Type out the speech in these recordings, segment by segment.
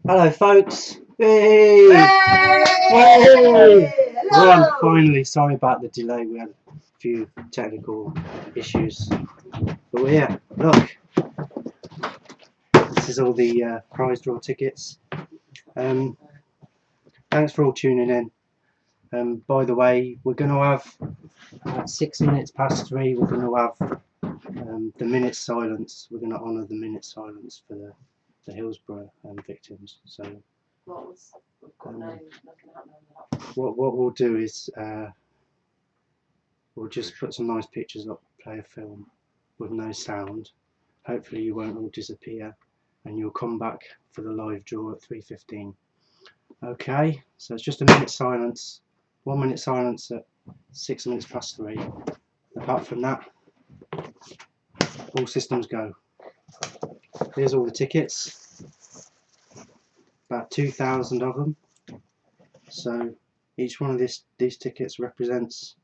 Hello folks! Hey! Hey! Right, finally, sorry about the delay, we had a few technical issues. But we're here, look! This is all the prize draw tickets. Thanks for all tuning in. By the way, we're going to have, at 6 minutes past 3, we're going to have the minute silence. We're going to honour the minute silence for the Hillsborough victims. So what we'll do is we'll just put some nice pictures up, play a film with no sound. Hopefully you won't all disappear and you'll come back for the live draw at 3:15. Okay, so it's just a minute silence, 1 minute silence at 6 minutes past 3. Apart from that, all systems go. Here's all the tickets, about 2,000 of them. So each one of these tickets represents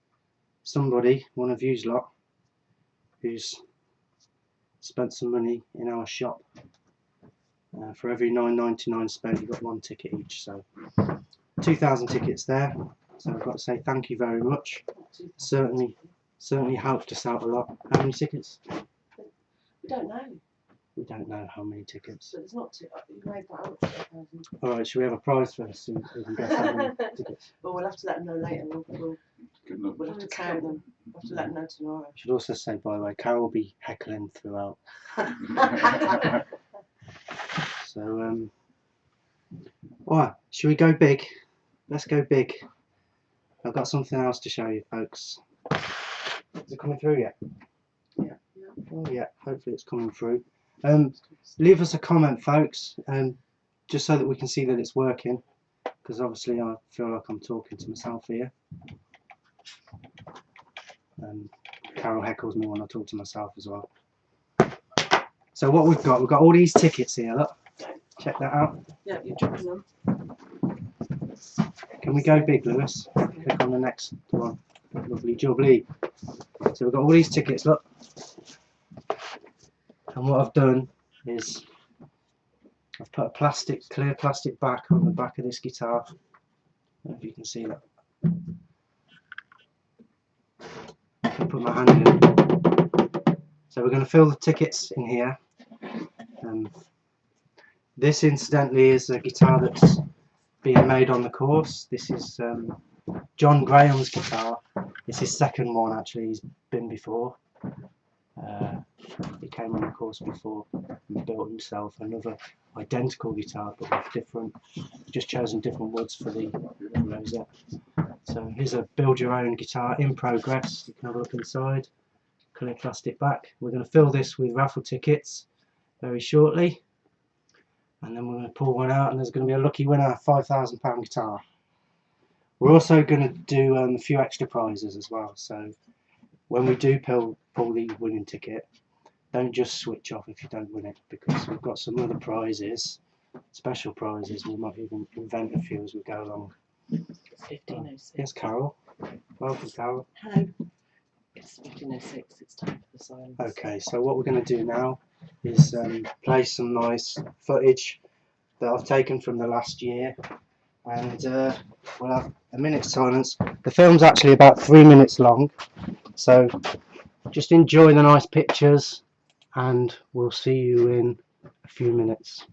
somebody, one of you's lot, who's spent some money in our shop. For every $9.99 spent, you got one ticket each. So 2,000 tickets there. So I've got to say thank you very much. Certainly helped us out a lot. How many tickets? We don't know. We don't know how many tickets. But there's not too. You made that up. Alright, should we have a prize first so we can guess how many tickets? Well, we'll have to let them know later. We'll have to count them. We'll have to let them know tomorrow. I should also say, by the way, Carol will be heckling throughout. So, alright, should we go big? Let's go big. I've got something else to show you, folks. Is it coming through yet? Yeah. Oh yeah, hopefully it's coming through. Leave us a comment, folks, just so that we can see that it's working, because obviously I feel like I'm talking to myself here. Carol heckles me when I talk to myself as well. So what we've got all these tickets here, look. Check that out. Yeah, you're dropping them. Can we go big, Lewis? Click on the next one. Lovely jubbly. So we've got all these tickets, look. And what I've done is I've put a clear plastic back on the back of this guitar. I don't know if you can see that. I can put my hand in. So we're going to fill the tickets in here. This incidentally is a guitar that's being made on the course. This is John Graham's guitar. It's his second one actually, he's been before. He came on the course before and built himself another identical guitar but with different, just chosen different woods for the rosette. So here's a build your own guitar in progress. You can have a look inside. Clear plastic back. We're going to fill this with raffle tickets very shortly. And then we're going to pull one out and there's going to be a lucky winner, £5,000 guitar. We're also going to do a few extra prizes as well. So when we do pull the winning ticket, don't just switch off if you don't win it, because we've got some other prizes, special prizes. We might even invent a few as we go along. 15:06. Yes, Carol. Welcome, Carol. Hello. It's 15:06. It's time for the silence. Okay, so what we're going to do now is play some nice footage that I've taken from the last year, and we'll have a minute's silence. The film's actually about 3 minutes long, so just enjoy the nice pictures and we'll see you in a few minutes.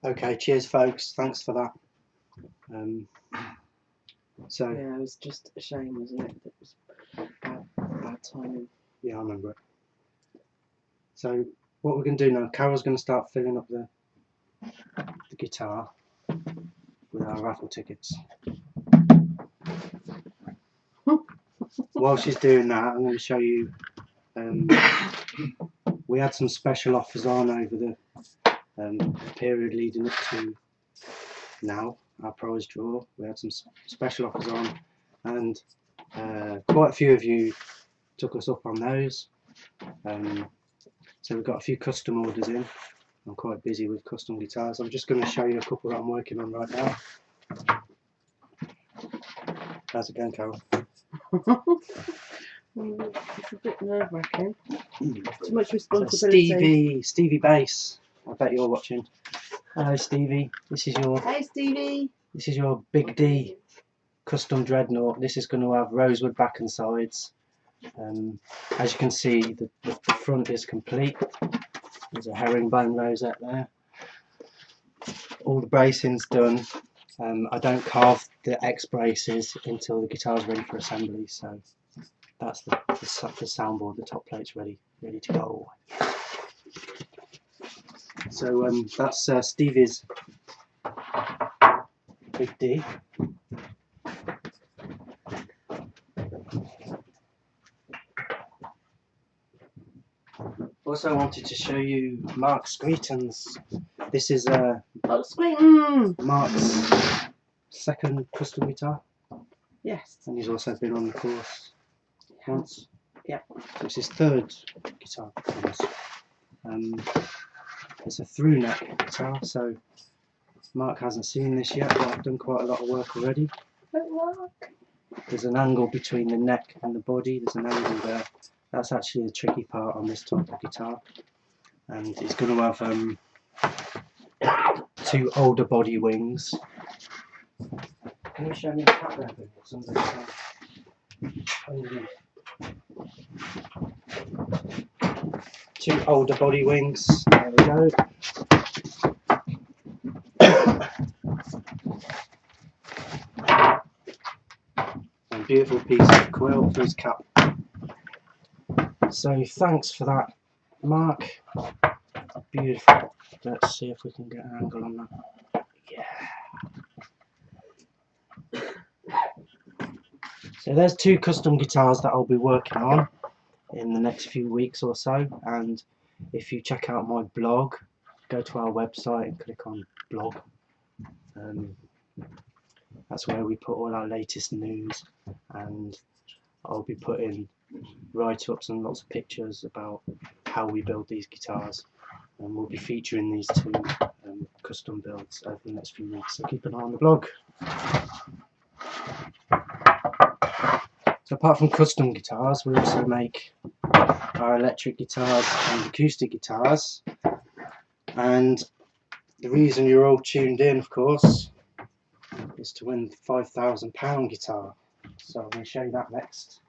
Okay, cheers folks, thanks for that. So yeah, it was just a shame, wasn't it? It was bad timing. yeah, I remember it. So what we're going to do now, Carol's going to start filling up the guitar with our raffle tickets. While she's doing that, I'm going to show you, we had some special offers on over the period leading up to now, our prize draw. We had some special offers on, and quite a few of you took us up on those. So we've got a few custom orders in. I'm quite busy with custom guitars. I'm just going to show you a couple that I'm working on right now. How's it going, Carol? It's a bit nerve-wracking. Too much responsibility. So Stevie Bass. I bet you're watching. Hello, Stevie. Hey, Stevie. This is your Big D custom dreadnought. This is going to have rosewood back and sides. As you can see, the front is complete. There's a herringbone rosette there. All the bracing's done. I don't carve the X braces until the guitar's ready for assembly, so that's the soundboard. The top plate's ready to go. So that's Stevie's Big D. Also wanted to show you Mark Screeton's. This is Mark's second custom guitar. Yes. And he's also been on the course once. Yeah. So it's his third guitar course. It's a through neck guitar, so Mark hasn't seen this yet, but I've done quite a lot of work already. There's an angle between the neck and the body. There's an angle there. That's actually the tricky part on this type of guitar. And it's going to have two older body wings. Can you show me the fat record? Two older body wings. There we go. And beautiful piece of quill for his cap. So thanks for that, Mark. Beautiful. Let's see if we can get an angle on that. Yeah. So there's two custom guitars that I'll be working on in the next few weeks or so, and if you check out my blog, go to our website and click on blog. That's where we put all our latest news, and I'll be putting write-ups and lots of pictures about how we build these guitars, and we'll be featuring these two custom builds over the next few weeks, so keep an eye on the blog. So apart from custom guitars, we also make our electric guitars and acoustic guitars, and the reason you're all tuned in, of course, is to win the £5,000 guitar. So I'm going to show you that next.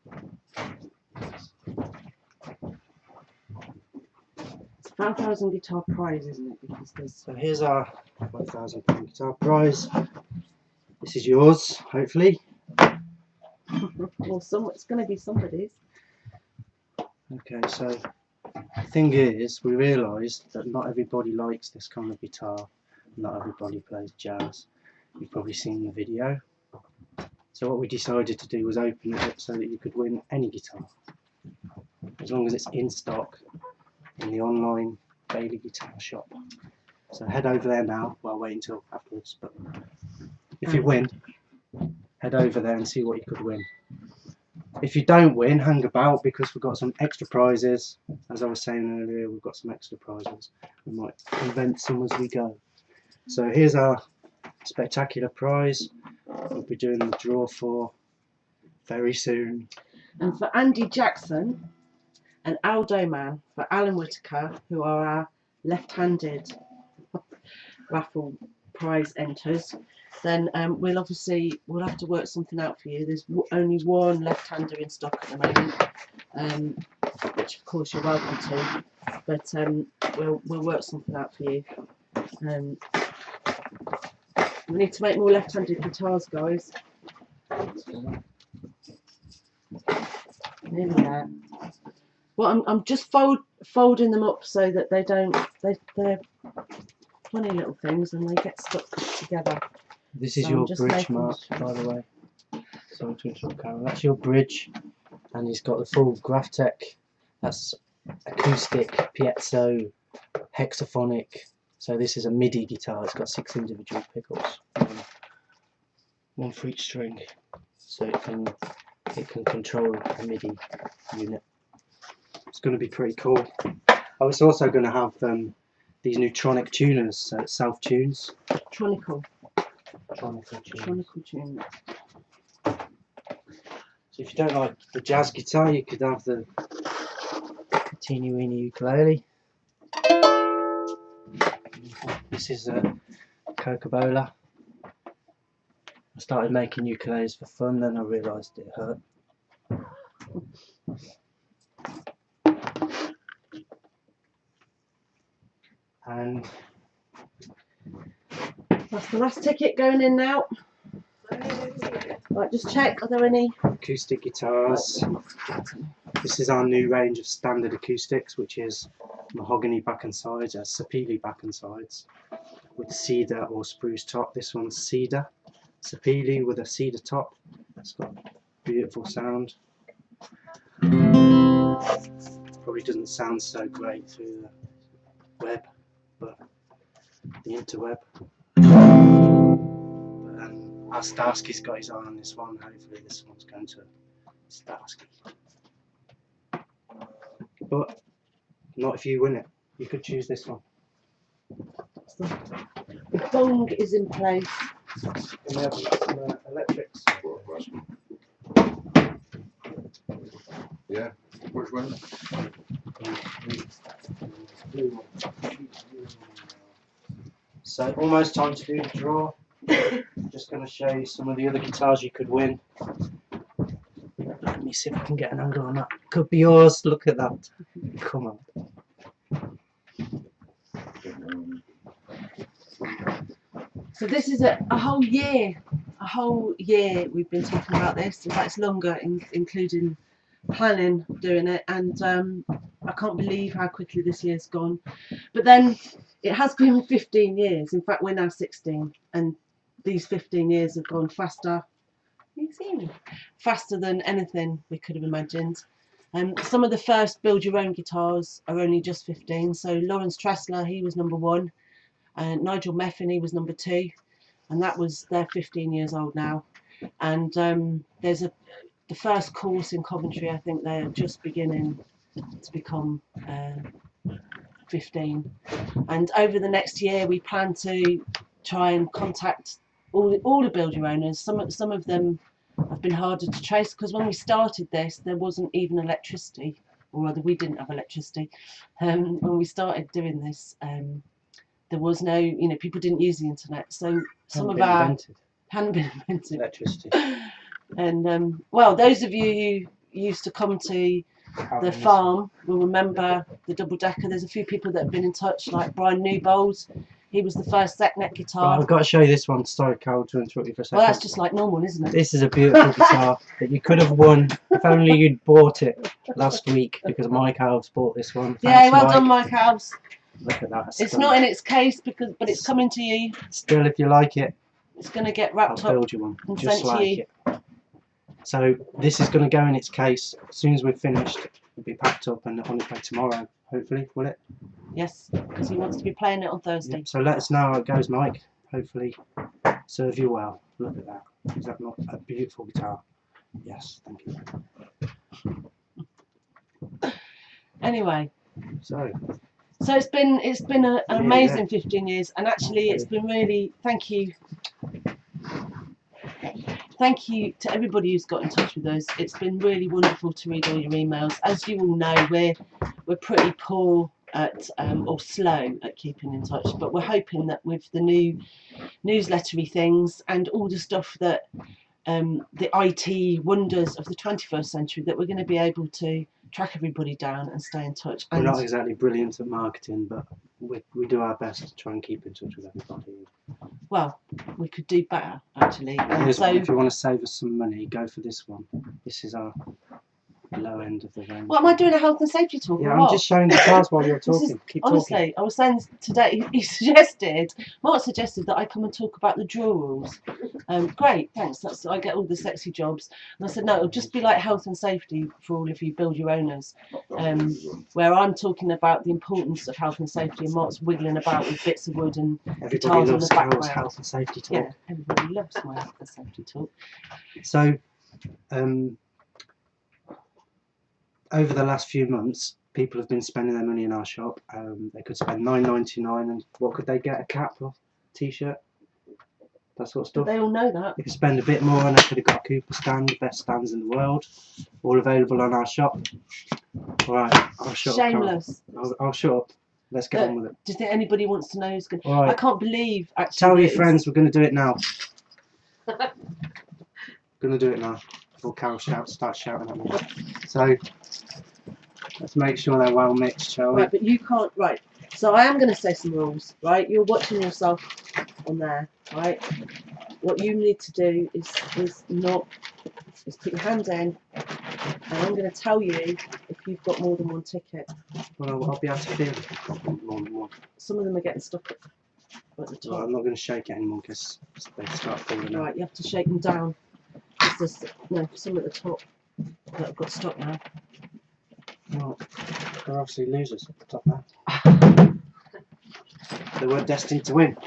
It's a £5,000 guitar prize, isn't it? Because there's... So here's our £5,000 guitar prize. This is yours, hopefully. Well, it's going to be somebody's. Okay, so the thing is, we realised that not everybody likes this kind of guitar. Not everybody plays jazz. You've probably seen the video. So what we decided to do was open it up so that you could win any guitar, as long as it's in stock in the online Bailey Guitar Shop. So head over there now. Well, wait until afterwards, but if you win, head over there and see what you could win. If you don't win, hang about, because we've got some extra prizes. As I was saying earlier, we've got some extra prizes. We might invent some as we go. So here's our spectacular prize. We'll be doing the draw for very soon. And for Andy Jackson and Al Doman, for Alan Whitaker, who are our left-handed raffle prize enters, then we'll have to work something out for you. There's only one left-hander in stock at the moment, which of course you're welcome to, but we'll work something out for you. We need to make more left-handed guitars, guys. Nearly there. Well, I'm just folding them up so that they don't. They're funny little things and they get stuck together. This is So your bridge, Mark, by the way. Sorry to interrupt, Carol. That's your bridge, and it's got the full Graphtec. That's acoustic, piezo, hexaphonic. So this is a MIDI guitar. It's got 6 individual pickles, one for each string, so it can control a MIDI unit. It's going to be pretty cool. I was also going to have these new Tronic tuners, so it self-tunes. Tronical tunes. So if you don't like the jazz guitar, you could have the teeny weeny ukulele. This is a Coca-Cola. I started making ukuleles for fun, then I realised it hurt. And that's the last ticket going in now. Right, just check, are there any acoustic guitars? This is our new range of standard acoustics, which is mahogany back and sides, sapele back and sides, with cedar or spruce top. This one's cedar, sapele with a cedar top. It's got beautiful sound. Probably doesn't sound so great through the web, but the interweb. Our Starsky's got his eye on this one. Hopefully this one's going to Starsky. But not if you win it. You could choose this one. The bong is in place. And we have some electrics. Yeah, which one? So almost time to do the draw. Just going to show you some of the other guitars you could win. Let me see if I can get an angle on that. Could be yours. Look at that. Come on. So this is a whole year. A whole year we've been talking about this. In fact, it's longer, including planning doing it. And I can't believe how quickly this year's gone. But then it has been 15 years. In fact, we're now 16. And these 15 years have gone faster. Faster than anything we could have imagined. Some of the first build your own guitars are only just 15. So Lawrence Tressler, he was number 1. Nigel Meffin, he was number 2. And that was, they're 15 years old now. And there's the first course in Coventry, I think they're just beginning to become 15. And over the next year we plan to try and contact all the build your owners. Some of them have been harder to trace, because when we started this there wasn't even electricity, or rather we didn't have electricity when we started doing this. There was no, people didn't use the internet, so some of our hadn't been invented Electricity. And well, those of you who used to come to the farm will remember the double decker. There's a few people that have been in touch, like Brian Newbold. He was the first Zeknet guitar. Well, I've got to show you this one. Sorry, Carol, to interrupt you for a second. Well, that's just like normal, isn't it? This is a beautiful guitar that you could have won if only you'd bought it last week, because Mike Alves bought this one. Yeah, Thanks, well Mike. done, Mike Alves. Look at that. It's not in its case, but it's coming to you. Still, if you like it, it's going to get wrapped I'll up build you one, and just sent to like you. it. So this is going to go in its case. As soon as we've finished, it'll be packed up and on its way tomorrow, hopefully, will it? Yes, because he wants to be playing it on Thursday. Yep. So let us know how it goes, Mike. Hopefully serve you well. Look at that. Is that not a beautiful guitar? Yes, thank you. Anyway, so it's been an amazing 15 years, and actually it's been really, thank you to everybody who's got in touch with us. It's been really wonderful to read all your emails. As you all know, we're pretty poor at or slow at keeping in touch, but we're hoping that with the new newslettery things and all the stuff that the IT wonders of the 21st century, that we're going to be able to track everybody down and stay in touch. We're not exactly brilliant at marketing, but we do our best to try and keep in touch with everybody. well, we could do better actually. And Here's so one. If you want to save us some money, go for this one. This is our low end of the range. what am I doing, a health and safety talk? Yeah, or I'm what? just showing the cars while you're This is- talking. Keep Honestly, talking. I was saying today, Mark suggested that I come and talk about the draw rules. Great, thanks. I get all the sexy jobs. And I said, no, it'll just be like health and safety for all of you build your owners. Where I'm talking about the importance of health and safety, and Mark's wiggling about with bits of wood and Everybody guitars in loves the Carol's background. health and safety talk. Yeah, everybody loves my health and safety talk. So, over the last few months, people have been spending their money in our shop. They could spend $9.99, and what could they get? A cap or T-shirt, that sort of stuff. They all know that. They could spend a bit more, and they could have got a Cooper stand, the best stands in the world, all available on our shop. All right, I'll shut Shameless. up. I'll shut up. Let's get on with it. Do you think anybody wants to know who's going? All right. I can't believe actually. Tell your that friends we're going to do it now. Going to do it now before Carol starts shouting at me. So let's make sure they're well mixed, shall we? Right, but you can't. Right. So I am going to say some rules. Right, you're watching yourself on there. Right. What you need to do is put your hand in, and I'm going to tell you if you've got more than one ticket. Well, I'll be able to feel if I've got more than one. Some of them are getting stuck at the top. Well, I'm not going to shake it anymore because they start falling out. Right, you have to shake them down. There's some at the top that have got stuck now. Well, they're obviously losers at the top now. They weren't destined to win.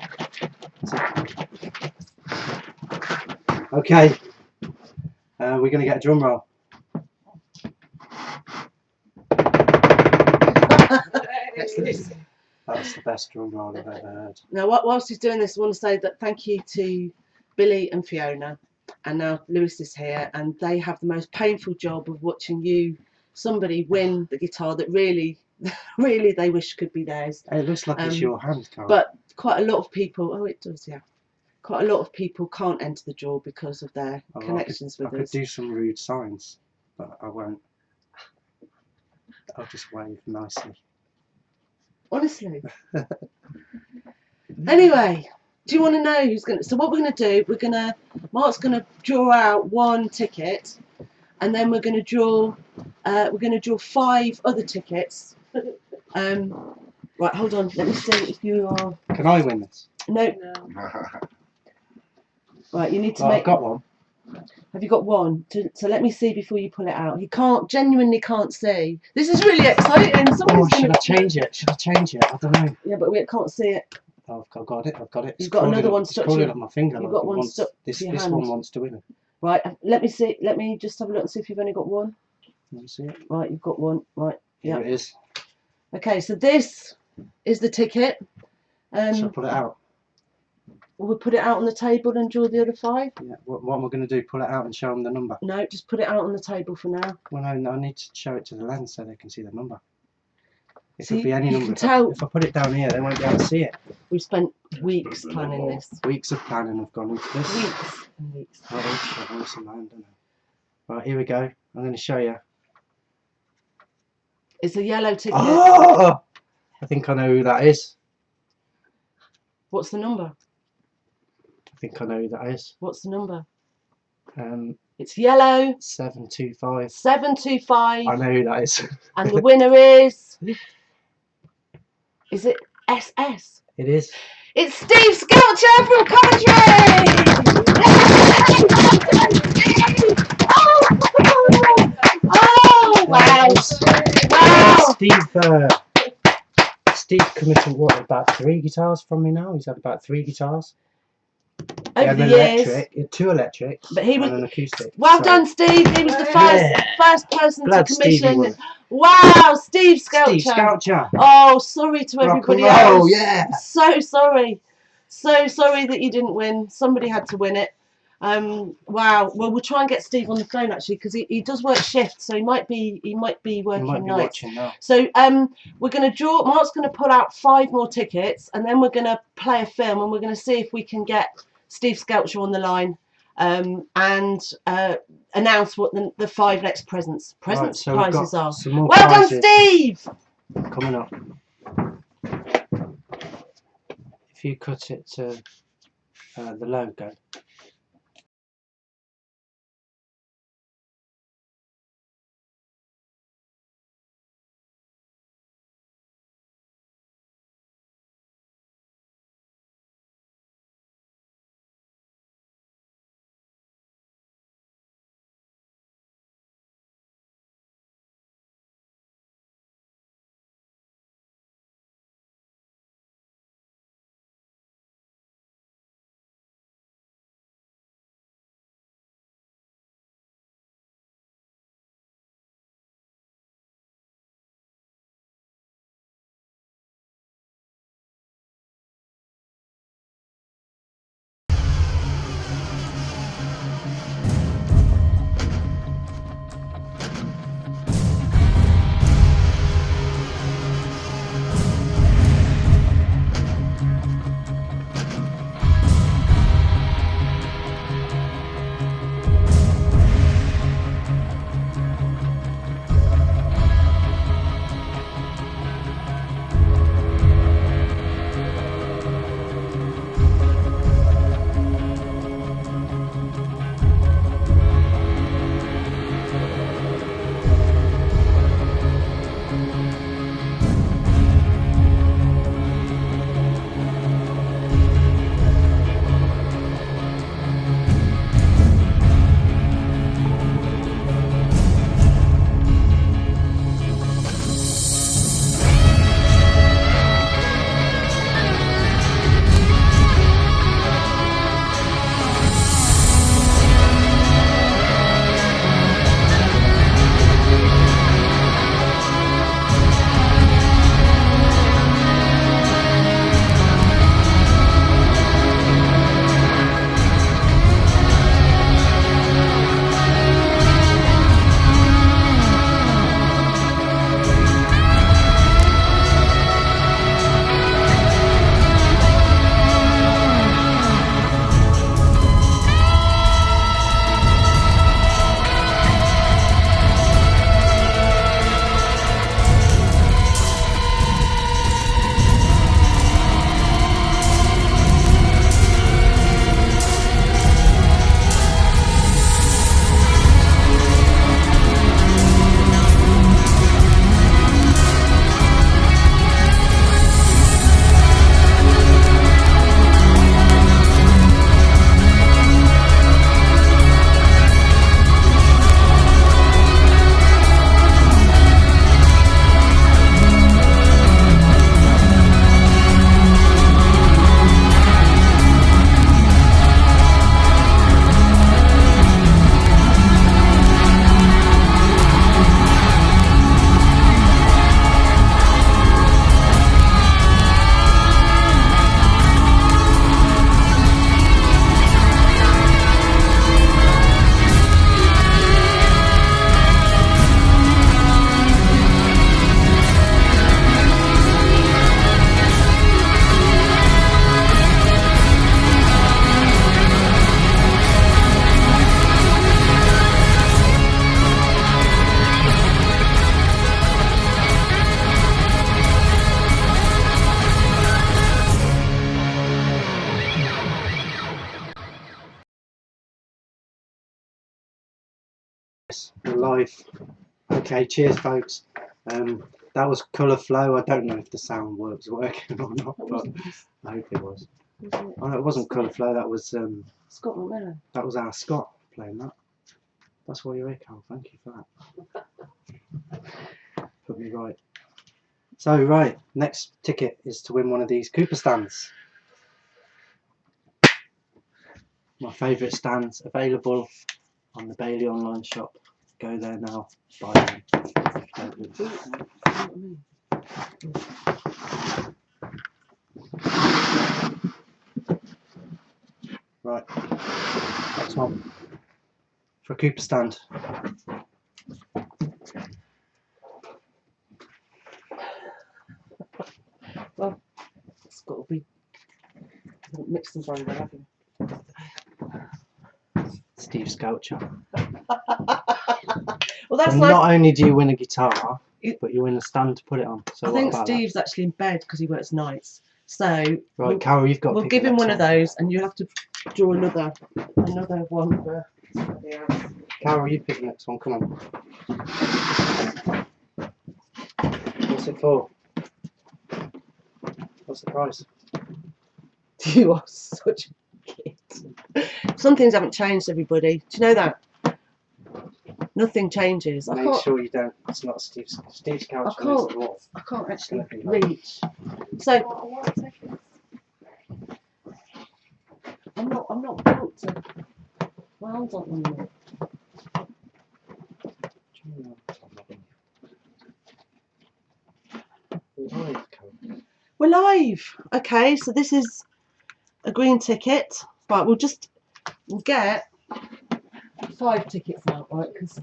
Okay, we're going to get a drum roll. That's the best drum roll I've ever heard. Now, whilst he's doing this, I want to say that thank you to Billy and Fiona, and now Lewis is here, and they have the most painful job of watching somebody win the guitar that really, really they wish could be theirs. It looks like it's your hand, Carl. But quite a lot of people, oh, it does, yeah. Quite a lot of people can't enter the draw because of their connections with I could us. do some rude signs, but I won't. I'll just wave nicely. Honestly. Anyway, do you want to know who's going to... So what we're going to do, Mark's going to draw out one ticket, and then we're going to draw 5 other tickets. Right, hold on, let me see if you are... Can I win this? No. Right, you need to Well, make... I've got one. Have you got one? So let me see before you pull it out. He genuinely can't see. This is really exciting. Should I change it? Should I change it? I don't know. Yeah, but we can't see it. Oh, I've got it. You've got another one stuck to crawling your... up my finger. You've got one stuck this, to your this hand. one wants to win. Right, let me see. Let me just have a look and see if you've only got one. Let me see it. Right, you've got one. Right, yeah. Here it is. Okay, so this is the ticket. Shall I put it out? We'll put it out on the table and draw the other 5. Yeah. What am I going to do? Pull it out and show them the number? No, just put it out on the table for now. Well, no, I need to show it to the lens so they can see the number. It See, could be any you number. can If I put it down here, they won't be able to see it. We've spent weeks planning this. Weeks of planning have gone into this. Weeks and weeks. Oh, I've lost my hand, don't I? Right, here we go. I'm going to show you. It's a yellow ticket. Oh! I think I know who that is. What's the number? I think I know who that is. What's the number? It's yellow. 725. 725. I know who that is. And the winner is it SS? It is. It's Steve Skelcher from Coventry! Oh, wow! Wow! Steve committed about 3 guitars from me now. He's had about 3 guitars. Over the years. 2 electric, but he was and an acoustic. well done, Steve. He was the first person Glad to commission. Stevie Wow, Steve Skelcher. Steve Skelcher. Oh, sorry to everybody else. Yeah. So sorry that you didn't win. Somebody had to win it. Wow. Well, we'll try and get Steve on the phone actually because he does work shifts, so he might be working nights. Watching now. So we're going to draw. Mark's going to pull out 5 more tickets, and then we're going to play a film, and we're going to see if we can get Steve Skelcher on the line and announce what the 5 next prizes are. Well prizes done, Steve! Coming up. If you cut it to the logo. We're live. Okay, cheers folks. That was Colour Flow. I don't know if the sound was working or not, but I hope it was. Oh, no, it wasn't Colour Flow, that was Scott McMillan. that was our Scott playing that. That's why you're here, Carl. Thank you for that. Put me right. So right, next ticket is to win one of these Cooper stands. My favourite stands available on the Bailey online shop. Go there now, buy them. Right, next one for a Cooper stand. Well, it's got to be mixed and very well, haven't Steve Skelcher. Well, that's And nice. not only do you win a guitar, but you win a stand to put it on. So I what think about Steve's actually in bed because he works nights. So Right, Carol, you've got. we'll give him one of those, and you'll have to draw another one for somebody else. Carol, you pick the next one. Come on. What's it for? What's the price? You are such a kid. Some things haven't changed, everybody. Do you know that? Nothing changes. Make sure you don't. It's not Steve's couch. I can't actually reach. So I'm not built to. My arms aren't long enough. We're live. Okay, so this is a green ticket. Right, we'll get 5 tickets now, right? Because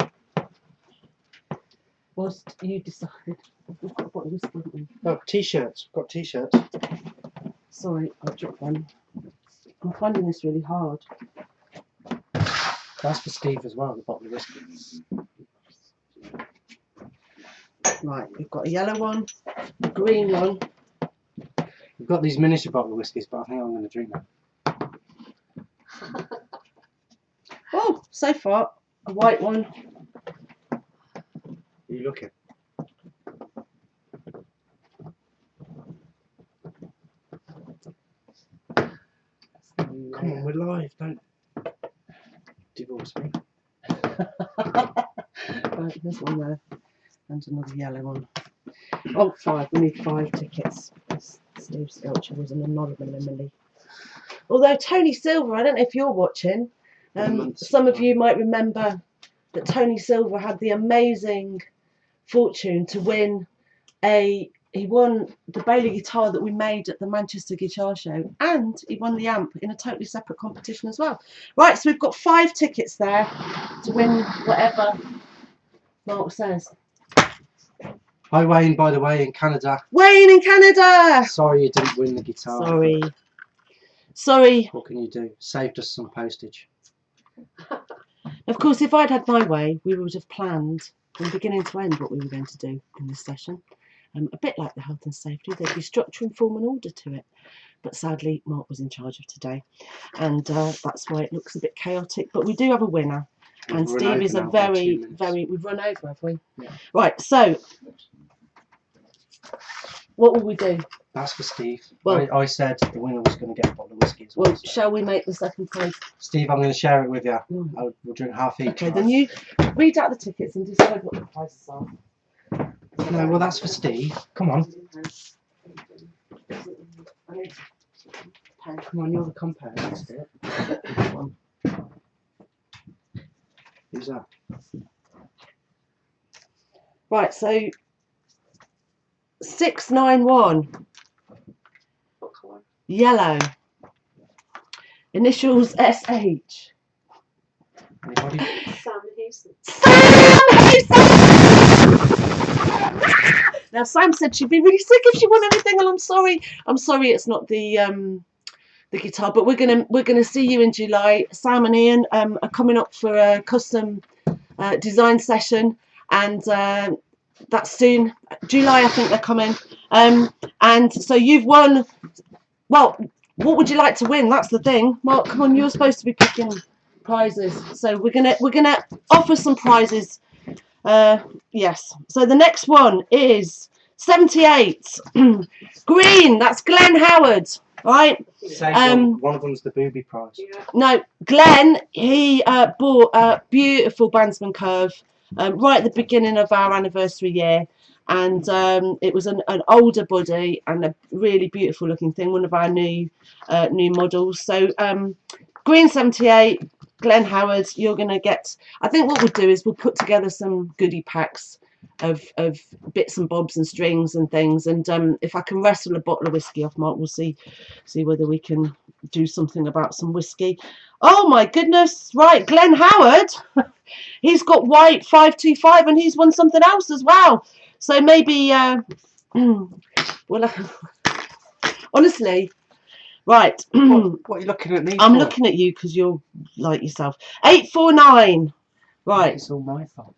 whilst you decided, we've got a bottle of whiskey, haven't we? Oh, t-shirts. We've got t-shirts. Sorry, I dropped one. I'm finding this really hard. That's for Steve as well, the bottle of whiskey. Right, we've got a yellow one, a green one. We've got these miniature bottle of whiskies, but I think I'm going to drink that. Oh, so far, a white one. Are you looking? Come on, we're live. Don't divorce me. Right, there's one there. And another yellow one. Oh, 5. We need 5 tickets. Steve Skelcher was an anomaly. Although Tony Silver, I don't know if you're watching, some of you might remember that Tony Silver had the amazing fortune to win he won the Bailey guitar that we made at the Manchester Guitar Show, and he won the amp in a totally separate competition as well. Right, so we've got 5 tickets there to win whatever Mark says. Hi Wayne, by the way, in Canada. Wayne in Canada! Sorry you didn't win the guitar. Sorry. What can you do? Saved us some postage. Of course, if I'd had my way, we would have planned from beginning to end what we were going to do in this session. A bit like the health and safety, there'd be structure and form and order to it. But sadly, Mark was in charge of today, and that's why it looks a bit chaotic. But we do have a winner, and Steve is a very, we've run over, have we? Yeah. Right, so what will we do? That's for Steve. Well, I said the winner was going to get a bottle of whiskey as well. Well, so. Shall we make the second prize? Steve, I'm going to share it with you. We'll drink half each. Okay, then you read out the tickets and decide what the prizes are. No, well, that's for Steve. Come on. Come on, you're the compare. That's it. Who's that? Right, so 691. What colour? Yellow. Initials SH. Anybody? Sam Houston. Now Sam said she'd be really sick if she won anything, and I'm sorry it's not the guitar, but we're gonna see you in July. Sam and Ian are coming up for a custom design session, and that's soon. July, I think they're coming. And so you've won. Well, what would you like to win? That's the thing. Mark, come on, you're supposed to be picking prizes. So we're gonna offer some prizes. Yes. So the next one is 78. Green. That's Glenn Howard. Right. One of them's the booby prize. Yeah. No, Glenn. He bought a beautiful Bandsman Curve right at the beginning of our anniversary year, and it was an older body and a really beautiful looking thing. One of our new models. So green 78. Glenn Howard, you're going to get, I think what we'll do is we'll put together some goodie packs of bits and bobs and strings and things, and if I can wrestle a bottle of whiskey off Mark, we'll see whether we can do something about some whiskey. Oh my goodness, right, Glenn Howard, he's got white 525 and he's won something else as well, so maybe well, honestly. Right. What are you looking at me I'm for? looking at you because you're like yourself. 849. Right. It's all my fault.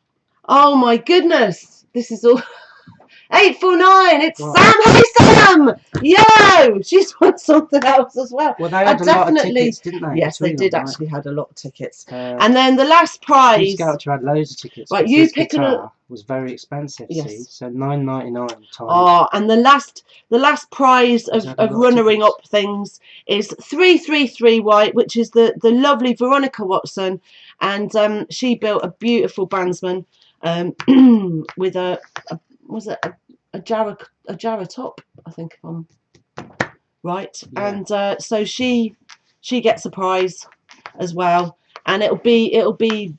Oh my goodness. This is all 849. It's right. Sam Sam! Yo! She's won something else as well. Well, they had a lot of tickets, didn't they? Yes, they between did them, right? actually had a lot of tickets. Uh, And then the last Steve prize. Skelcher had loads of tickets. Right, Right, you his pick a- guitar was very expensive. Yes. See, so $9.99 times. Oh, and the last prize He's of had a lot of runnering tickets. up things is 333 White, which is the lovely Veronica Watson, and she built a beautiful bandsman with a was it a Jarrah top, I think, if I'm right. Yeah. And so she gets a prize as well, and it'll be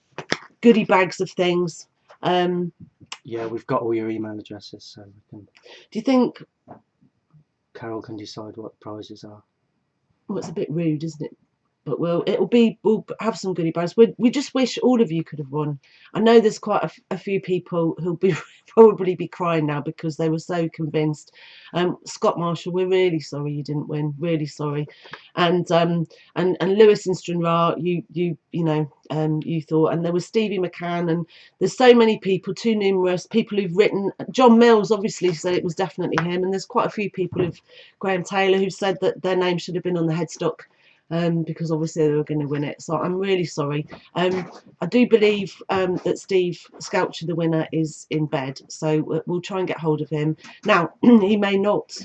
goodie bags of things. Yeah, we've got all your email addresses, so we can. Do you think? Carol can decide what the prizes are. Well, it's a bit rude, isn't it? But we'll have some goodie bags. We just wish all of you could have won. I know there's quite a few people who'll be probably be crying now because they were so convinced. Scott Marshall, we're really sorry you didn't win. Really sorry. And Lewis and Stranraer, you thought, and there was Stevie McCann, and there's so many people, too numerous people who've written. John Mills obviously said it was definitely him, and there's quite a few people who've Graham Taylor who said that their name should have been on the headstock. Because obviously they were going to win it. So I'm really sorry. I do believe that Steve Skelcher, the winner, is in bed. So we'll try and get hold of him. Now, he may not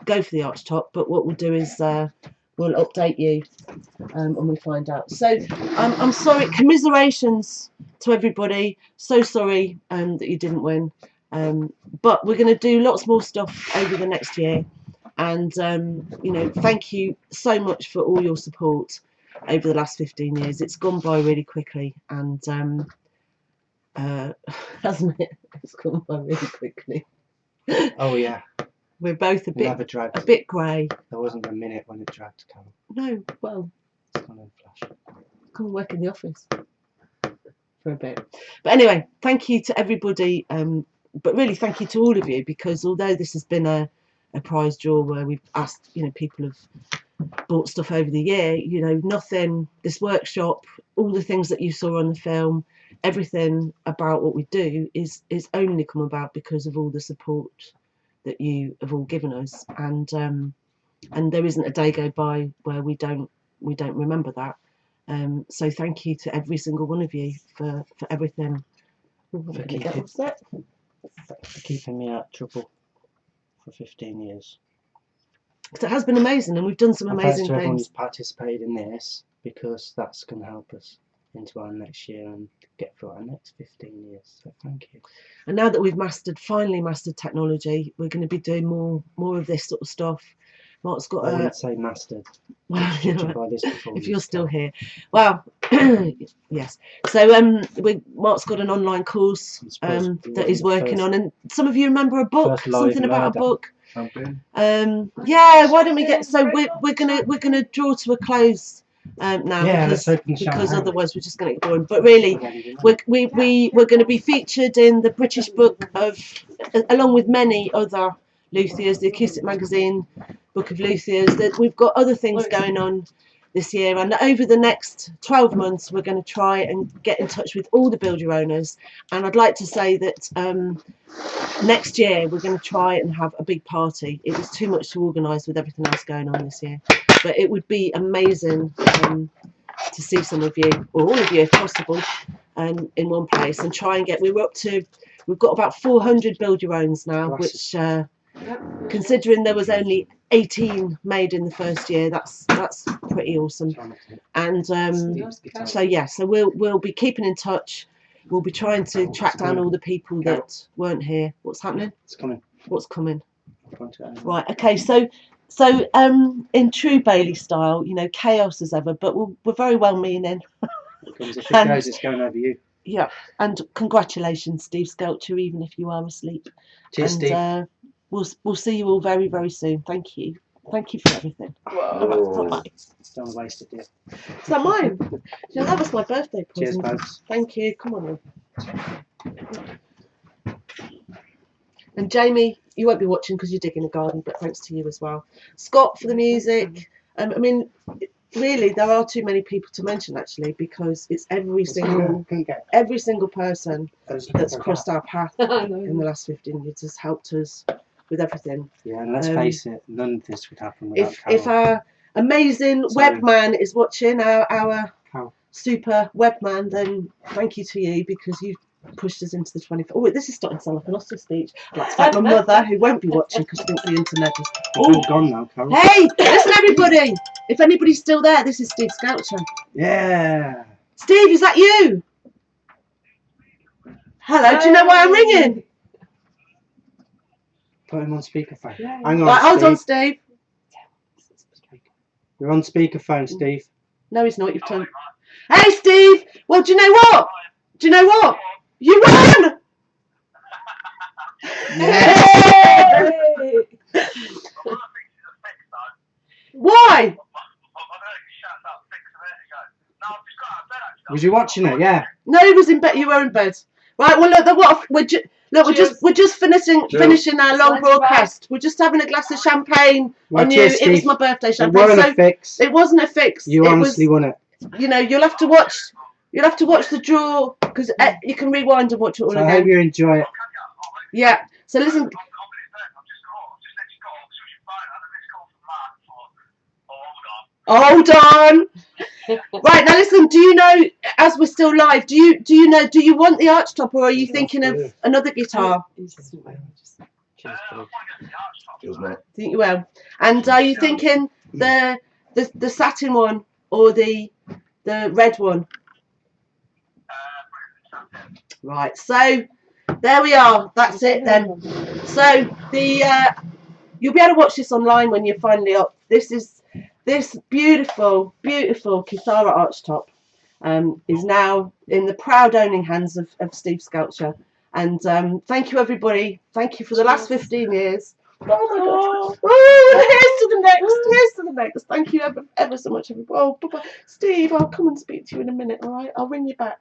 go for the arch top, but what we'll do is we'll update you when we find out. So I'm sorry. Commiserations to everybody. So sorry that you didn't win. But we're going to do lots more stuff over the next year. And, thank you so much for all your support over the last 15 years. It's gone by really quickly, and hasn't it? It's gone by really quickly. Oh yeah. We're both a bit grey. There wasn't a minute when it dragged, Carol. No, well, It's gone in flash. come and work in the office for a bit. But anyway, thank you to everybody. But really, thank you to all of you, because although this has been a prize draw where we've asked, people have bought stuff over the year, nothing, this workshop, all the things that you saw on the film, everything about what we do is only come about because of all the support that you have all given us, and there isn't a day go by where we don't remember that. So thank you to every single one of you for everything. For keeping me out of trouble for 15 years. So it has been amazing, and we've done some amazing to everyone who's things. participated in this, because that's going to help us into our next year and get through our next 15 years. So thank you. And now that we've finally mastered technology, we're going to be doing more of this sort of stuff. Mark's got I wouldn't say mastered. Well, By this if you're still here, well, yes. So Mark's got an online course that he's working on, and some of you remember a book, something about a book. Yeah, why don't we get? So we're gonna draw to a close now, because otherwise we're just going to get boring. But really, we're going to be featured in the British Book of, along with many other luthiers, the Acoustic Magazine Book of Luthiers. That we've got other things going on this year, and over the next 12 months we're going to try and get in touch with all the build your owners. And I'd like to say that next year we're going to try and have a big party. It was too much to organise with everything else going on this year, but it would be amazing to see some of you, or all of you if possible, in one place, and try and we've got about 400 build your owns now, which considering there was only 18 made in the first year, that's pretty awesome. And so we'll be keeping in touch. We'll be trying to track down all the people that weren't here. What's happening? It's coming. What's coming? Right, okay, so in true Bailey style, chaos as ever, but we're very well meaning. Because if it goes, it's going over you. Yeah, and congratulations, Steve Skelcher, even if you are asleep. Cheers, Steve. We'll see you all very, very soon. Thank you for everything. Bye. Don't waste it, dear. Is that mine? That was my birthday present. Cheers, folks. Thank you. Come on in. And Jamie, you won't be watching because you're digging a garden, but thanks to you as well. Scott for the music. Really, there are too many people to mention actually, because it's every single person that's crossed our path in the last 15 years has helped us with everything. Yeah, and let's face it, none of this would happen without If Carol. our amazing So- webman is watching, our Carol. super webman, then thank you to you because you pushed us into the 24th. Oh, this is starting to sound like an Oscar speech. I'd like to thank my mother, who won't be watching because she thinks the internet is. It's all gone now, Carol. Hey, listen, everybody! If anybody's still there, this is Steve Skelcher. Yeah. Steve, is that you? Hello, do you know why I'm ringing? Put him on speakerphone. Yeah. Hang on, Right, hold Steve. on, Steve. You're on speakerphone, Steve. No, he's not. You've turned. Hey, Steve. Well, do you know what? Do you know what? You won. Yeah. Why? Was you watching it? Yeah. No, he was in bed. You were in bed. Right. Well, look. We're just finishing our long Cheers, broadcast. We're just having a glass of champagne Well, on cheers, you. It was Steve. my birthday It champagne. weren't So a fix. it wasn't a fix. You It honestly was, won it. you know, you'll have to watch the draw because you can rewind and watch it all So I hope again. you enjoy it. Yeah. So listen. Hold on. Right, now listen, do you know, as we're still live, do you want the archtop or are you thinking of another guitar? Cheers, mate. Think you will. And are you thinking the satin one or the red one? Right, so there we are. That's it then. So you'll be able to watch this online when you're finally up. This beautiful, beautiful Kisara archtop is now in the proud owning hands of Steve Skelcher. And thank you, everybody. Thank you for the last 15 years. Oh my God. Oh, here's to the next. Here's to the next. Thank you ever so much, everybody. Oh, bye-bye. Steve, I'll come and speak to you in a minute, all right? I'll ring you back.